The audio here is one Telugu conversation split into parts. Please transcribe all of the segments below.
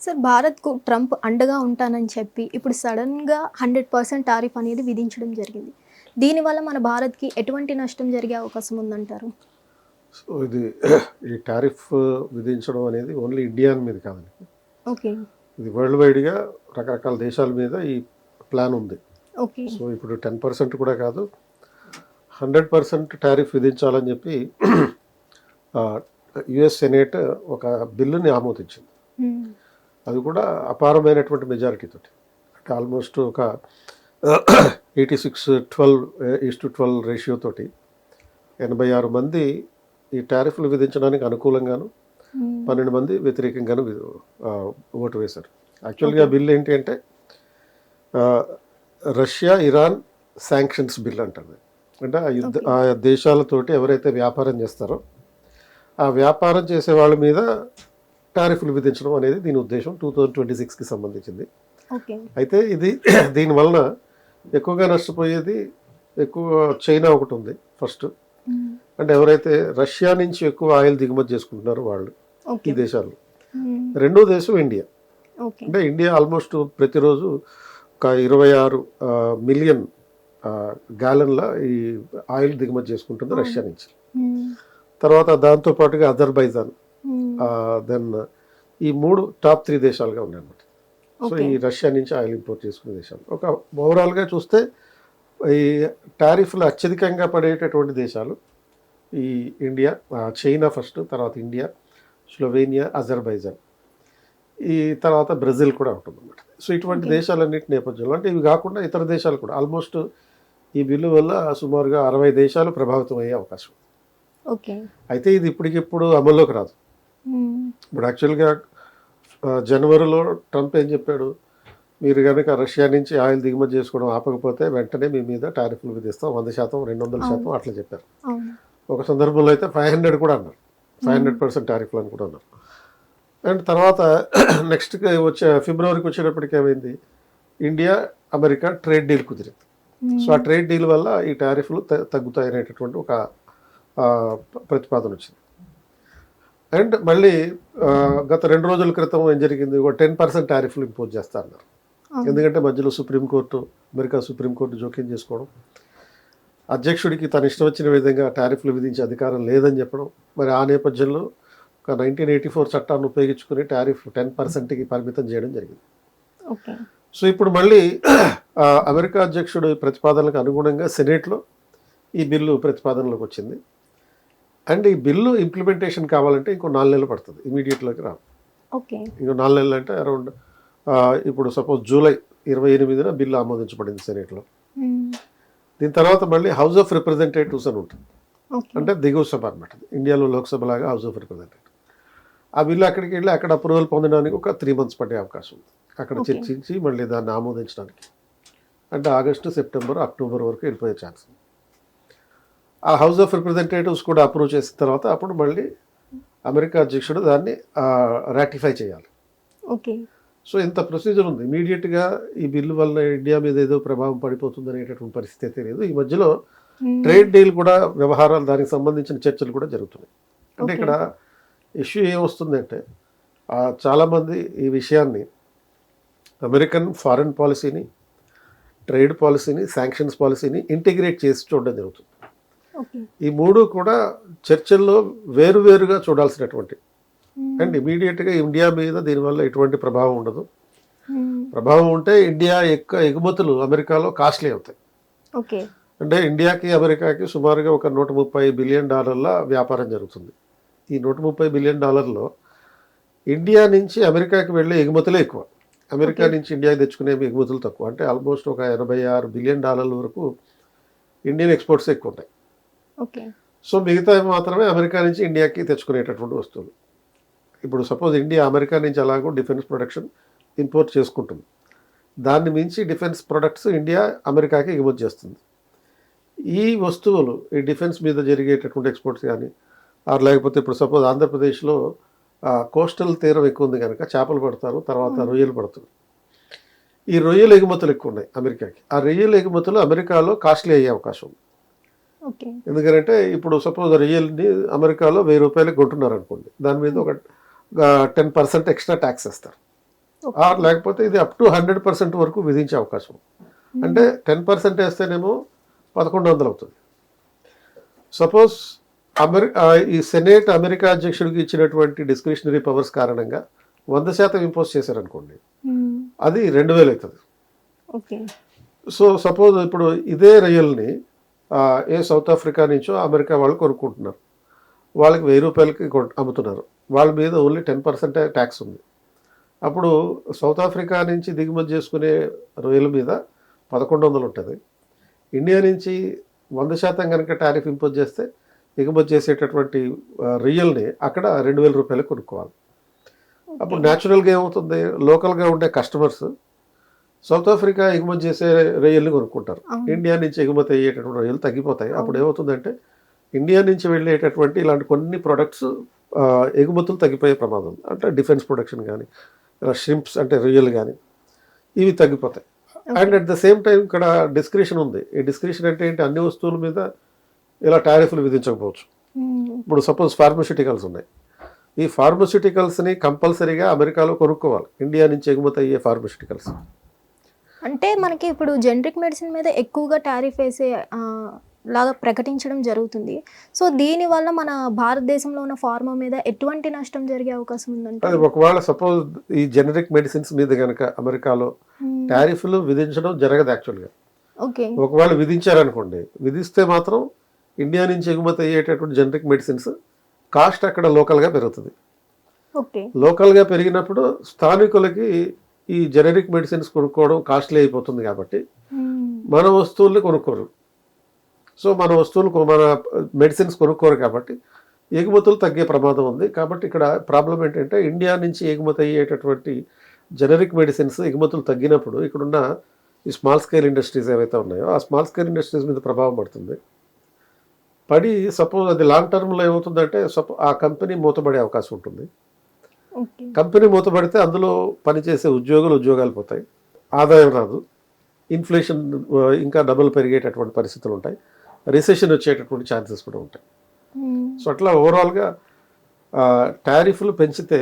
సార్ భారత్కు ట్రంప్ అండగా ఉంటానని చెప్పి ఇప్పుడు సడన్గా 100% టారిఫ్ అనేది విధించడం జరిగింది. దీనివల్ల మన భారత్కి ఎటువంటి నష్టం జరిగే అవకాశం ఉందంటారు? సో ఇది ఈ టారిఫ్ విధించడం అనేది ఓన్లీ ఇండియా మీద కాదండి. ఓకే. ఇది వరల్డ్ వైడ్గా రకరకాల దేశాల మీద ఈ ప్లాన్ ఉంది. ఓకే. సో ఇప్పుడు 10% కూడా కాదు, 100% టారిఫ్ విధించాలని చెప్పి యుఎస్ సెనేట్ ఒక బిల్లుని ఆమోదించింది. అది కూడా అపారమైనటువంటి మెజారిటీతో, అంటే ఆల్మోస్ట్ ఒక 86-12 రేషియో తోటి 86 మంది ఈ టారిఫ్లు విధించడానికి అనుకూలంగాను, 12 మంది వ్యతిరేకంగాను ఓటు వేశారు. యాక్చువల్గా బిల్ ఏంటి అంటే రష్యా ఇరాన్ శాంక్షన్స్ బిల్ అంటారు. అంటే ఆ దేశాలతోటి ఎవరైతే వ్యాపారం చేస్తారో ఆ వ్యాపారం చేసే వాళ్ళ మీద టారిఫ్లు విధించడం అనేది దీని ఉద్దేశం. 2026కి సంబంధించింది. అయితే దీని వలన ఎక్కువగా నష్టపోయేది చైనా ఒకటి ఉంది ఫస్ట్. అంటే ఎవరైతే రష్యా నుంచి ఎక్కువ ఆయిల్ దిగుమతి చేసుకుంటున్నారో వాళ్ళు ఈ దేశాలు. రెండో దేశం ఇండియా. అంటే ఇండియా ఆల్మోస్ట్ ప్రతిరోజు ఒక 26 మిలియన్ గ్యాలన్ల ఈ ఆయిల్ దిగుమతి చేసుకుంటుంది రష్యా నుంచి. తర్వాత దాంతోపాటుగా అజర్బైజాన్, దెన్ ఈ 3 టాప్ 3 దేశాలుగా ఉన్నాయన్నమాట. సో ఈ రష్యా నుంచి ఆయిల్ ఇంపోర్ట్ చేసుకునే దేశాలు. ఒక ఓవరాల్గా చూస్తే ఈ టారిఫ్లు అత్యధికంగా పడేటటువంటి దేశాలు ఈ ఇండియా, చైనా ఫస్ట్, తర్వాత ఇండియా, స్లోవేనియా, అజర్బైజాన్, ఈ తర్వాత బ్రెజిల్ కూడా ఉంటుందన్నమాట. సో ఇటువంటి దేశాలన్నింటి నేపథ్యంలో, అంటే ఇవి కాకుండా ఇతర దేశాలు కూడా ఆల్మోస్ట్ ఈ బిల్లు వల్ల సుమారుగా 60 దేశాలు ప్రభావితం అయ్యే అవకాశం. అయితే ఇది ఇప్పటికిప్పుడు అమల్లోకి రాదు. ఇప్పుడు యాక్చువల్గా జనవరిలో ట్రంప్ ఏం చెప్పాడు, మీరు కనుక రష్యా నుంచి ఆయిల్ దిగుమతి చేసుకోవడం ఆపకపోతే వెంటనే మీ మీద టారిఫ్లు విధిస్తాం 100%, 200% అట్లా చెప్పారు. ఒక సందర్భంలో అయితే 500 కూడా అన్నారు, 500% టారిఫ్లు అని కూడా అన్నారు. అండ్ తర్వాత నెక్స్ట్ ఫిబ్రవరికి వచ్చేటప్పటికి ఏమైంది, ఇండియా అమెరికా ట్రేడ్ డీల్ కుదిరింది. సో ఆ ట్రేడ్ డీల్ వల్ల ఈ టారిఫ్లు తగ్గుతాయనేటటువంటి ఒక ప్రతిపాదన వచ్చింది. అండ్ మళ్ళీ గత 2 రోజుల క్రితం ఏం జరిగింది, ఒక 10% టారిఫ్లు ఇంపోజ్ చేస్తా అన్నారు. ఎందుకంటే మధ్యలో అమెరికా సుప్రీంకోర్టు జోక్యం చేసుకోవడం, అధ్యక్షుడికి తన ఇష్టం వచ్చిన విధంగా టారిఫ్లు విధించే అధికారం లేదని చెప్పడం. మరి ఆ నేపథ్యంలో ఒక 1984 చట్టాన్ని ఉపయోగించుకుని టారిఫ్ 10%కి పరిమితం చేయడం జరిగింది. సో ఇప్పుడు మళ్ళీ అమెరికా అధ్యక్షుడు ప్రతిపాదనలకు అనుగుణంగా సెనేట్లో ఈ బిల్లు ప్రతిపాదనలోకి వచ్చింది. అండ్ ఈ బిల్లు ఇంప్లిమెంటేషన్ కావాలంటే ఇంకో 4 నెలలు పడుతుంది, ఇమీడియట్లోకి రాదు. ఇంకో 4 నెలలు అంటే అరౌండ్ ఇప్పుడు సపోజ్ జూలై 28న బిల్లు ఆమోదించబడింది సెనేట్లో. దీని తర్వాత మళ్ళీ హౌస్ ఆఫ్ రిప్రజెంటేటివ్స్ అని ఉంటుంది, అంటే దిగువ సభ అనమాట. ఇండియాలో లోక్సభ లాగా హౌస్ ఆఫ్ రిప్రజెంటేటివ్. ఆ బిల్లు అక్కడికి వెళ్ళి అక్కడ అప్రూవల్ పొందడానికి ఒక 3 months పడే అవకాశం ఉంది. అక్కడ చర్చించి మళ్ళీ దాన్ని ఆమోదించడానికి, అంటే ఆగస్టు, సెప్టెంబర్, అక్టోబర్ వరకు వెళ్ళిపోయే ఛాన్స్ ఉంది. ఆ హౌస్ ఆఫ్ రిప్రజెంటేటివ్స్ కూడా అప్రూవ్ చేసిన తర్వాత అప్పుడు మళ్ళీ అమెరికా అధ్యక్షుడు దాన్ని రాటిఫై చేయాలి. సో ఇంత ప్రొసీజర్ ఉంది. ఇమీడియట్గా ఈ బిల్లు వల్ల ఇండియా మీద ఏదో ప్రభావం పడిపోతుంది అనేటటువంటి పరిస్థితి లేదు. ఈ మధ్యలో ట్రేడ్ డీల్ కూడా వ్యవహారాలు, దానికి సంబంధించిన చర్చలు కూడా జరుగుతున్నాయి. అంటే ఇక్కడ ఇష్యూ ఏమొస్తుందంటే చాలామంది ఈ విషయాన్ని అమెరికన్ ఫారెన్ పాలసీని, ట్రేడ్ పాలసీని, శాంక్షన్స్ పాలసీని ఇంటిగ్రేట్ చేసి చూడడం జరుగుతుంది. ఈ 3 కూడా చర్చల్లో వేరువేరుగా చూడాల్సినటువంటి. అండ్ ఇమీడియట్గా ఇండియా మీద దీనివల్ల ఎటువంటి ప్రభావం ఉండదు. ప్రభావం ఉంటే ఇండియా ఎగుమతులు అమెరికాలో కాస్ట్లీ అవుతాయి. అంటే ఇండియాకి అమెరికాకి సుమారుగా ఒక $130 బిలియన్ వ్యాపారం జరుగుతుంది. ఈ $130 బిలియన్ ఇండియా నుంచి అమెరికాకి వెళ్ళే ఎగుమతులే ఎక్కువ, అమెరికా నుంచి ఇండియాకి తెచ్చుకునే ఎగుమతులు తక్కువ. అంటే ఆల్మోస్ట్ ఒక $86 బిలియన్ వరకు ఇండియన్ ఎక్స్పోర్ట్స్ ఎక్కువ ఉంటాయి. సో మిగతా మాత్రమే అమెరికా నుంచి ఇండియాకి తెచ్చుకునేటటువంటి వస్తువులు. ఇప్పుడు సపోజ్ ఇండియా అమెరికా నుంచి అలాగో డిఫెన్స్ ప్రొడక్షన్ ఇంపోర్ట్ చేసుకుంటుంది, దాన్ని మించి డిఫెన్స్ ప్రొడక్ట్స్ ఇండియా అమెరికాకి ఎగుమతి చేస్తుంది. ఈ వస్తువులు ఈ డిఫెన్స్ మీద జరిగేటటువంటి ఎక్స్పోర్ట్స్ కానీ, లేకపోతే ఇప్పుడు సపోజ్ ఆంధ్రప్రదేశ్లో కోస్టల్ తీరం ఎక్కువ ఉంది కనుక చేపలు పడతారు, తర్వాత రొయ్యలు పడతారు. ఈ రొయ్యల ఎగుమతులు ఎక్కువ ఉన్నాయి అమెరికాకి. ఆ రొయ్యల ఎగుమతులు అమెరికాలో కాస్ట్లీ అయ్యే అవకాశం ఉంది. ఎందుకంటే ఇప్పుడు సపోజ్ రొయ్యల్ని అమెరికాలో ₹1000 కొంటున్నారు అనుకోండి, దాని మీద ఒక 10% ఎక్స్ట్రా ట్యాక్స్ వేస్తారు. లేకపోతే ఇది అప్ టు 100% వరకు విధించే అవకాశం. అంటే 10% వేస్తేనేమో 1100 అవుతుంది. సపోజ్ ఈ సెనేట్ అమెరికా అధ్యక్షుడికి ఇచ్చినటువంటి డిస్క్రిషనరీ పవర్స్ కారణంగా 100% ఇంపోజ్ చేశారనుకోండి, అది 2000 అవుతుంది. సో సపోజ్ ఇప్పుడు ఇదే రొయ్యల్ని ఏ సౌత్ ఆఫ్రికా నుంచో అమెరికా వాళ్ళు కొనుక్కుంటున్నారు, వాళ్ళకి 1000 రూపాయలకి అమ్ముతున్నారు, వాళ్ళ మీద ఓన్లీ 10% ట్యాక్స్ ఉంది. అప్పుడు సౌత్ ఆఫ్రికా నుంచి దిగుమతి చేసుకునే రొయ్యల మీద 1100 ఉంటుంది. ఇండియా నుంచి 100% కనుక టారిఫ్ ఇంపోజ్ చేస్తే దిగుమతి చేసేటటువంటి రొయ్యల్ని అక్కడ 2000 రూపాయలు కొనుక్కోవాలి. అప్పుడు న్యాచురల్గా ఏమవుతుంది, లోకల్గా ఉండే కస్టమర్స్ సౌత్ ఆఫ్రికా ఎగుమతి చేసే రొయ్యల్ని కొనుక్కుంటారు, ఇండియా నుంచి ఎగుమతి అయ్యేటటువంటి రొయ్యలు తగ్గిపోతాయి. అప్పుడు ఏమవుతుందంటే ఇండియా నుంచి వెళ్ళేటటువంటి ఇలాంటి కొన్ని ప్రొడక్ట్స్ ఎగుమతులు తగ్గిపోయే ప్రమాదం ఉంది. అంటే డిఫెన్స్ ప్రొడక్షన్ కానీ, షింప్స్ అంటే రొయ్యలు కానీ, ఇవి తగ్గిపోతాయి. And at the same time ఇక్కడ డిస్క్రిషన్ ఉంది. ఈ డిస్క్రిషన్ అంటే ఏంటి, అన్ని వస్తువుల మీద ఇలా టారిఫ్లు విధించకపోవచ్చు. ఇప్పుడు సపోజ్ ఫార్మస్యూటికల్స్ ఉన్నాయి, ఈ ఫార్మస్యూటికల్స్ని కంపల్సరీగా అమెరికాలో కొనుక్కోవాలి, ఇండియా నుంచి ఎగుమతి అయ్యే ఫార్మస్యూటికల్స్. అంటే మనకి ఇప్పుడు జనరిక్ మెడిసిన్ మీద ఎక్కువగా టారిఫ్ వేసే లాగా ప్రకటించడం జరుగుతుంది. సో దీనివల్ల మన భారతదేశంలో ఉన్న ఫార్మా మీద ఎటువంటి నష్టం జరిగే అవకాశం ఉందంటే, అది ఒకవేళ సపోజ్ ఈ జనరిక్ మెడిసిన్స్ మీద కనుక అమెరికాలో టారిఫ్లు విధించడం జరగదు యాక్చువల్గా. ఒకవేళ విధించారనుకోండి, విధిస్తే మాత్రం ఇండియా నుంచి ఎగుమతి అయ్యేటటువంటి జనరిక్ మెడిసిన్స్ కాస్ట్ అక్కడ లోకల్గా పెరుగుతుంది. లోకల్గా పెరిగినప్పుడు స్థానికులకి ఈ జెనరిక్ మెడిసిన్స్ కొనుక్కోవడం కాస్ట్లీ అయిపోతుంది కాబట్టి మన వస్తువుల్ని కొనుక్కోరు. సో మన వస్తువులు మన మెడిసిన్స్ కొనుక్కోరు కాబట్టి ఎగుమతులు తగ్గే ప్రమాదం ఉంది. కాబట్టి ఇక్కడ ప్రాబ్లం ఏంటంటే ఇండియా నుంచి ఎగుమతి అయ్యేటటువంటి జెనరిక్ మెడిసిన్స్ ఎగుమతులు తగ్గినప్పుడు ఇక్కడున్న ఈ స్మాల్ స్కేల్ ఇండస్ట్రీస్ ఏవైతే ఉన్నాయో ఆ స్మాల్ స్కేల్ ఇండస్ట్రీస్ మీద ప్రభావం పడుతుంది. పడి సపోజ్ అది లాంగ్ టర్మ్లో ఏమవుతుందంటే ఆ కంపెనీ మూతపడే అవకాశం ఉంటుంది. కంపెనీ మూతపడితే అందులో పనిచేసే ఉద్యోగాలు పోతాయి, ఆదాయం రాదు, ఇన్ఫ్లేషన్ ఇంకా డబుల్ పెరిగేటటువంటి పరిస్థితులు ఉంటాయి, రిసెషన్ వచ్చేటటువంటి ఛాన్సెస్ కూడా ఉంటాయి. సో అట్లా ఓవరాల్గా టారిఫ్లు పెంచితే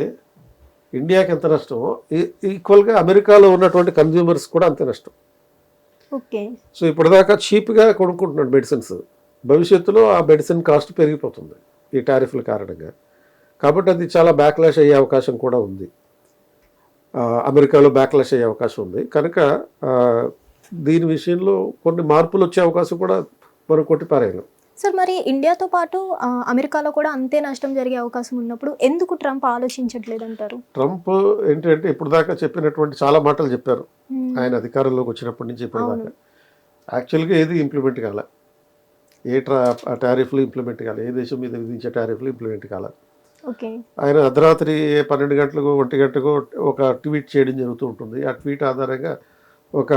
ఇండియాకి ఎంత నష్టమో ఈక్వల్గా అమెరికాలో ఉన్నటువంటి కన్జ్యూమర్స్ కూడా అంతే నష్టం. సో ఇప్పటిదాకా చీప్గా కొనుక్కుంటున్నాడు మెడిసిన్స్, భవిష్యత్తులో ఆ మెడిసిన్ కాస్ట్ పెరిగిపోతుంది ఈ టారిఫ్ల కారణంగా. కాబట్టి అది చాలా బ్యాక్లాష్ అయ్యే అవకాశం కూడా ఉంది, అమెరికాలో బ్యాక్లాష్ అయ్యే అవకాశం ఉంది. కనుక దీని విషయంలో కొన్ని మార్పులు వచ్చే అవకాశం కూడా మనం కొట్టిపారేయలేం. సార్ మరి ఇండియాతో పాటు అమెరికాలో కూడా అంతే నష్టం జరిగే అవకాశం ఉన్నప్పుడు ఎందుకు ట్రంప్ ఆలోచించట్లేదు అంటారు? ట్రంప్ ఏంటంటే ఇప్పుడు దాకా చెప్పినటువంటి చాలా మాటలు చెప్పారు ఆయన అధికారంలోకి వచ్చినప్పటి నుంచి ఇప్పటిదాకా. యాక్చువల్గా ఏది ఇంప్లిమెంట్ కాలే, ఏ టారిఫ్లు ఇంప్లిమెంట్ కాలే, ఏ దేశం మీద విధించే టారిఫ్లు ఇంప్లిమెంట్ కాలే. ఆయన అర్ధరాత్రి 12 గంటలకు 1 గంటకు ఒక ట్వీట్ చేయడం జరుగుతూ ఉంటుంది. ఆ ట్వీట్ ఆధారంగా ఒక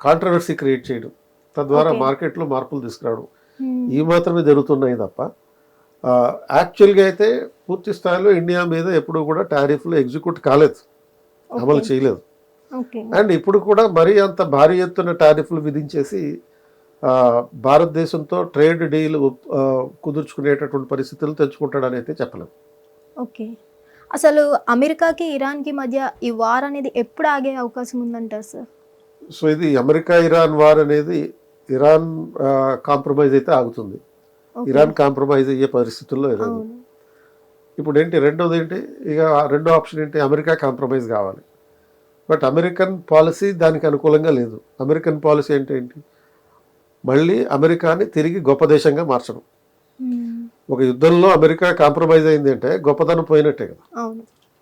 కాంట్రవర్సీ క్రియేట్ చేయడం, తద్వారా మార్కెట్లో మార్పులు తీసుకురావడం, ఈ మాత్రమే జరుగుతున్నాయి తప్ప యాక్చువల్గా అయితే పూర్తి స్థాయిలో ఇండియా మీద ఎప్పుడు కూడా టారిఫ్లు ఎగ్జిక్యూట్ కాలేదు, అమలు చేయలేదు. అండ్ ఇప్పుడు కూడా మరీ అంత భారీ ఎత్తున టారిఫ్లు విధించేసి భారతదేశంతో ట్రేడ్ డీల్ కుదుర్చుకునేటటువంటి పరిస్థితులు తెచ్చుకుంటాడని అయితే చెప్పలేము. అసలు అమెరికాకి ఇరాన్కి మధ్య ఈ వార్ అనేది ఎప్పుడు ఆగే అవకాశం ఉందంటారు సార్? సో ఇది అమెరికా ఇరాన్ వార్ అనేది ఇరాన్ కాంప్రమైజ్ అయితే ఆగుతుంది, ఇరాన్ కాంప్రమైజ్ అయ్యే పరిస్థితుల్లో ఇరాన్. ఇప్పుడు ఏంటి రెండోది ఏంటి, ఇక రెండో ఆప్షన్ ఏంటి, అమెరికా కాంప్రమైజ్ కావాలి. బట్ అమెరికన్ పాలసీ దానికి అనుకూలంగా లేదు. అమెరికన్ పాలసీ ఏంటి, మళ్ళీ అమెరికాని తిరిగి గొప్ప దేశంగా మార్చడం. ఒక యుద్ధంలో అమెరికా కాంప్రమైజ్ అయింది అంటే గొప్పతనం పోయినట్టే కదా.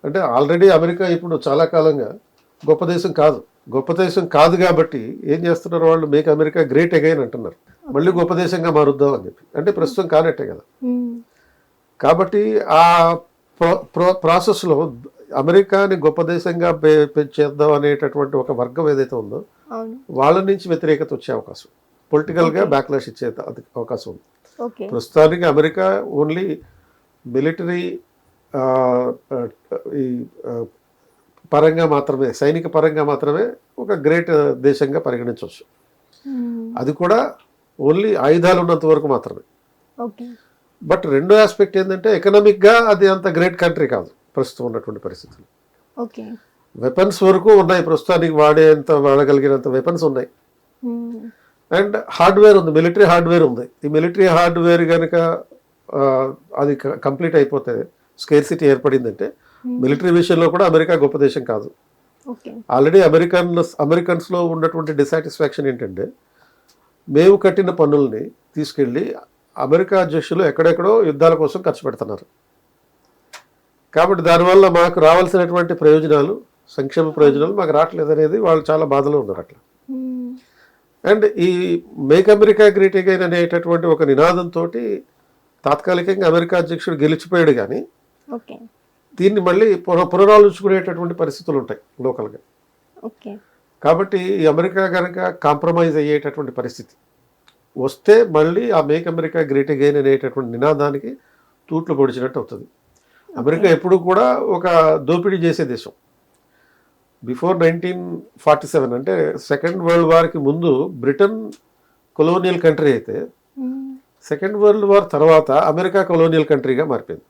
అంటే ఆల్రెడీ అమెరికా ఇప్పుడు చాలా కాలంగా గొప్ప దేశం కాదు కాబట్టి ఏం చేస్తున్నారు వాళ్ళు, మేక్ అమెరికా గ్రేట్ అగైన్ అంటున్నారు, మళ్ళీ గొప్ప దేశంగా మారుద్దాం అని చెప్పి. అంటే ప్రస్తుతం కానట్టే కదా. కాబట్టి ఆ ప్రాసెస్లో అమెరికాని గొప్ప దేశంగా చేద్దాం అనేటటువంటి ఒక వర్గం ఏదైతే ఉందో వాళ్ళ నుంచి వ్యతిరేకత వచ్చే అవకాశం, పొలిటికల్గా బ్యాక్లాష్ ఇచ్చే అవకాశం ఉంది. ప్రస్తుతానికి అమెరికా ఓన్లీ మిలిటరీ పరంగా మాత్రమే, సైనిక పరంగా మాత్రమే ఒక గ్రేట్ దేశంగా పరిగణించవచ్చు. అది కూడా ఓన్లీ ఆయుధాలు ఉన్నంత వరకు మాత్రమే. బట్ రెండో ఆస్పెక్ట్ ఏంటంటే ఎకనామిక్గా అది అంత గ్రేట్ కంట్రీ కాదు ప్రస్తుతం ఉన్నటువంటి పరిస్థితులు. వెపన్స్ వరకు ఉన్నాయి, ప్రస్తుతానికి వాడగలిగినంత వెపన్స్ ఉన్నాయి. అండ్ హార్డ్వేర్ ఉంది, మిలిటరీ హార్డ్వేర్ ఉంది. ఈ మిలిటరీ హార్డ్వేర్ కనుక అది కంప్లీట్ అయిపోతే, స్కేర్సిటీ ఏర్పడిందంటే, మిలిటరీ విషయంలో కూడా అమెరికా గొప్ప దేశం కాదు. ఆల్రెడీ అమెరికన్స్లో ఉన్నటువంటి డిసాటిస్ఫాక్షన్ ఏంటంటే, మేము కట్టిన పన్నుల్ని తీసుకెళ్ళి అమెరికా అధ్యక్షులు ఎక్కడెక్కడో యుద్ధాల కోసం ఖర్చు పెడుతున్నారు. కాబట్టి దానివల్ల మాకు రావాల్సినటువంటి ప్రయోజనాలు, సంక్షేమ ప్రయోజనాలు మాకు రావట్లేదు అనేది వాళ్ళు చాలా బాధలో ఉన్నారు అట్లా. అండ్ ఈ మేక్ అమెరికా గ్రేట్ అగైన్ అనేటటువంటి ఒక నినాదంతో తాత్కాలికంగా అమెరికా అధ్యక్షుడు గెలిచిపోయాడు, కానీ దీన్ని మళ్ళీ పునరాలోచించుకునేటటువంటి పరిస్థితులు ఉంటాయి లోకల్గా. కాబట్టి ఈ అమెరికా కనుక కాంప్రమైజ్ అయ్యేటటువంటి పరిస్థితి వస్తే మళ్ళీ ఆ మేక్ అమెరికా గ్రేట్ అగైన్ అనేటటువంటి నినాదానికి తూట్లు పొడిచినట్టు అవుతుంది. అమెరికా ఎప్పుడు కూడా ఒక దోపిడీ చేసే దేశం. బిఫోర్ 1947 అంటే సెకండ్ వరల్డ్ వార్కి ముందు బ్రిటన్ కొలోనియల్ కంట్రీ అయితే, సెకండ్ వరల్డ్ వార్ తర్వాత అమెరికా కొలోనియల్ కంట్రీగా మారిపోయింది.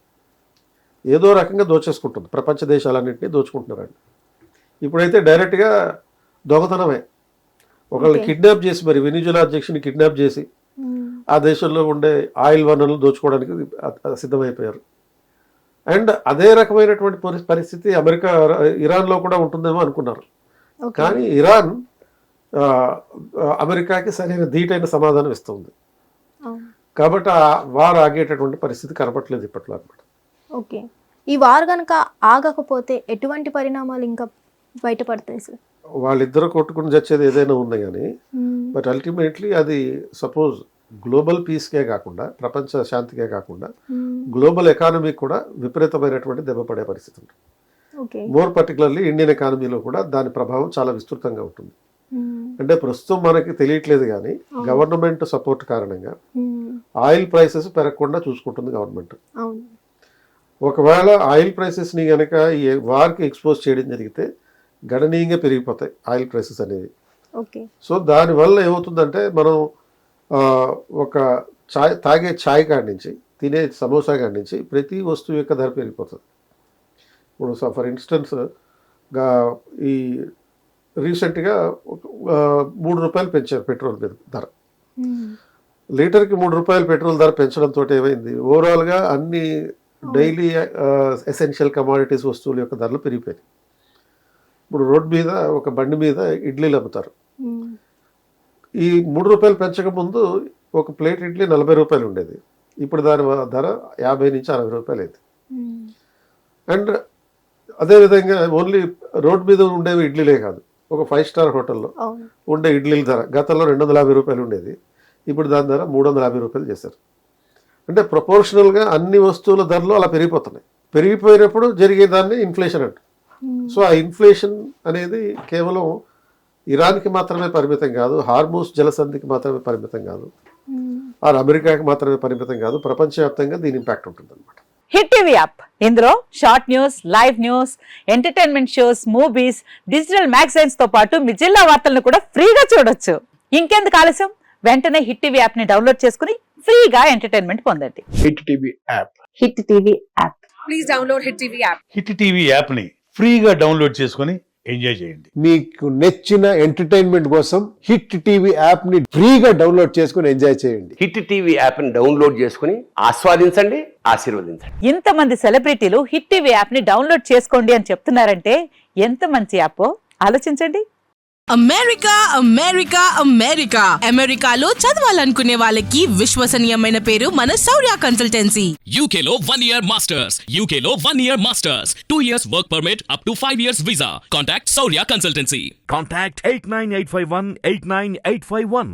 ఏదో రకంగా దోచేసుకుంటుంది, ప్రపంచ దేశాలన్నింటినీ దోచుకుంటున్నారండి. ఇప్పుడైతే డైరెక్ట్గా దొంగతనమే. ఒకళ్ళని కిడ్నాప్ చేసి, మరి వెనిజులా అధ్యక్షుని కిడ్నాప్ చేసి ఆ దేశంలో ఉండే ఆయిల్ వనరులు దోచుకోవడానికి సిద్ధమైపోయారు. అండ్ అదే రకమైనటువంటి పరిస్థితి ఇరాన్లో కూడా ఉంటుందేమో అనుకున్నారు, కానీ ఇరాన్ అమెరికాకి సరైన ధీటైన సమాధానం ఇస్తుంది. కాబట్టి ఆ వార్ ఆగేటటువంటి పరిస్థితి కనపట్లేదు ఇప్పట్లో అనమాట. ఓకే, ఈ వార్ కనుక ఆగకపోతే ఎటువంటి పరిణామాలు ఇంకా బయటపడతాయి సార్? వాళ్ళిద్దరు కొట్టుకుని చచ్చేది ఏదైనా ఉంది, కానీ బట్ అల్టిమేట్లీ అది సపోజ్ గ్లోబల్ పీస్కే కాకుండా, ప్రపంచ శాంతికే కాకుండా, గ్లోబల్ ఎకానమీ కూడా విపరీతమైనటువంటి దెబ్బ పడే పరిస్థితి ఉంటుంది. మోర్ పర్టికులర్లీ ఇండియన్ ఎకానమీలో కూడా దాని ప్రభావం చాలా విస్తృతంగా ఉంటుంది. అంటే ప్రస్తుతం మనకి తెలియట్లేదు, కానీ గవర్నమెంట్ సపోర్ట్ కారణంగా ఆయిల్ ప్రైసెస్ పెరగకుండా చూసుకుంటుంది గవర్నమెంట్. ఒకవేళ ఆయిల్ ప్రైసెస్ని కనుక ఈ వార్కి ఎక్స్పోజ్ చేయడం జరిగితే గణనీయంగా పెరిగిపోతాయి ఆయిల్ ప్రైసెస్ అనేది. సో దానివల్ల ఏమవుతుందంటే, మనం ఒక తాగే ఛాయ్ కాడి నుంచి, తినే సమోసా కాడి నుంచి ప్రతి వస్తువు యొక్క ధర పెరిగిపోతుంది. ఇప్పుడు ఫర్ ఇన్స్టెన్స్ ఈ రీసెంట్గా 3 రూపాయలు పెంచారు పెట్రోల్ ధర. లీటర్కి 3 రూపాయలు పెట్రోల్ ధర పెంచడంతో ఏమైంది, ఓవరాల్గా అన్ని డైలీ ఎసెన్షియల్ కమాడిటీస్ వస్తువుల యొక్క ధరలు పెరిగిపోయాయి. ఇప్పుడు రోడ్ మీద ఒక బండి మీద ఇడ్లీలు అమ్ముతారు. ఈ 3 రూపాయలు పెంచక ముందు ఒక ప్లేట్ ఇడ్లీ 40 రూపాయలు ఉండేది, ఇప్పుడు దాని ధర 50 నుంచి 60 రూపాయలు అయింది. అండ్ అదేవిధంగా ఓన్లీ రోడ్ మీద ఉండేవి ఇడ్లీలే కాదు, ఒక 5 స్టార్ హోటల్లో ఉండే ఇడ్లీల ధర గతంలో 250 రూపాయలు ఉండేది, ఇప్పుడు దాని ధర 350 రూపాయలు చేశారు. అంటే ప్రపోర్షనల్గా అన్ని వస్తువుల ధరలు అలా పెరిగిపోతున్నాయి. పెరిగిపోయినప్పుడు జరిగేదాన్ని ఇన్ఫ్లేషన్ అంట. సో ఆ ఇన్ఫ్లేషన్ అనేది కేవలం ఇరాన్కి మాత్రమే పరిమితం కాదు, హార్మూస్ జలసంధికి మాత్రమే పరిమితం కాదు, ఆర్ అమెరికాకి మాత్రమే పరిమితం కాదు, ప్రపంచవ్యాప్తంగా దీని ఇంపాక్ట్ ఉంటుంది అనమాట. హిట్ టీవీ యాప్, ఇందులో short news, live news, entertainment shows, movies, digital magazines తో పాటు మీ జిల్లా వార్తలను కూడా ఫ్రీగా చూడొచ్చు. ఇంకెందుకు ఆలస్యం, వెంటనే హిట్ టీవీ యాప్ ని డౌన్లోడ్ చేసుకుని ఫ్రీగా ఎంటర్టైన్మెంట్ పొందండి. Hit TV app. Hit TV app. Please download hit TV app. Hit TV app ని ఫ్రీగా డౌన్లోడ్ చేసుకుని ఎంజాయ్ చేయండి. మీకు నచ్చిన ఎంటర్టైన్మెంట్ కోసం హిట్ టీవీ యాప్ ని ఫ్రీగా డౌన్లోడ్ చేసుకుని ఎంజాయ్ చేయండి. హిట్ టీవీ యాప్ ని డౌన్లోడ్ చేసుకుని ఆస్వాదించండి, ఆశీర్వదించండి. ఇంతమంది సెలబ్రిటీలు హిట్ టీవీ యాప్ ని డౌన్లోడ్ చేసుకోండి అని చెప్తున్నారంటే ఎంత మంచి యాప్ ఆలోచించండి. అమెరికా అమెరికా అమెరికా అమెరికాలో చదవాలనుకునే వాళ్ళకి విశ్వసనీయమైన పేరు మన శౌర్య కన్సల్టెన్సీ. UK లో 1 year masters. UK లో 1 year masters. 2 years work permit up to 5 years visa. Contact Saurya Consultancy. Contact 89851 89851.